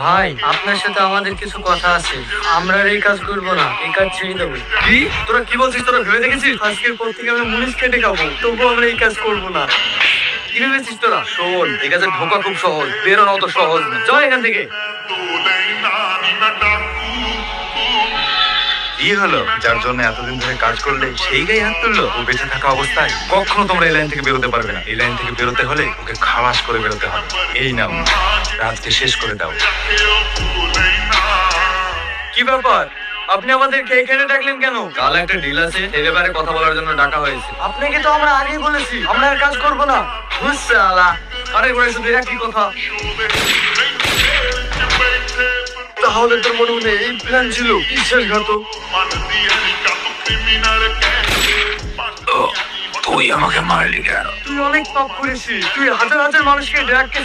ভাই, আপনার সাথে আমাদের কিছু কথা আছে। আমরা আর এই কাজ করবো না, এই কাজ ছেড়ে দেবো। কি তোরা কি বলছিস? তোরা ভেবে দেখেছিস আজকের পর থেকে আমরা মুনিশ কেটে খাবো, তবুও আমরা এই কাজ করবো না। কি ভেবেছিস তোরা? শোন, এই কাজে ঢোকা খুব সহজ, বেরোনো অত সহজ না। যাও এখান থেকে। কি হলো? যার জন্য এতদিন ধরে কাজ করলে সেই গায়ে হাত তুললো? ও বেঁচে থাকা অবস্থায় কখনো তোমরা এই লাইন থেকে বেরোতে পারবে না। এই লাইন থেকে বেরোতে হলে ওকে খালাস করে বেরোতে হবে। এই নাও, রাজকে শেষ করে দাও। কি ব্যাপার, আপনি আমাদেরকে এখানে ডাকলেন কেন? কাল একটা ডিল আছে, সেই ব্যাপারে কথা বলার জন্য ডাকা হয়েছে। আপনাকে তো আমরা আগেই বলেছি আমরা আর কাজ করবো না। বুঝছে আলা? আরে ঘরে শুধু একই কথা। তাহলে তোর মনে মনে এই প্ল্যান ছিল? বিশ্বাসঘাত। তুই আমাকে মারলি কেন? তুই অনেক পাপ করেছিস, তুই হাজার হাজার মানুষকে ড্রাগকে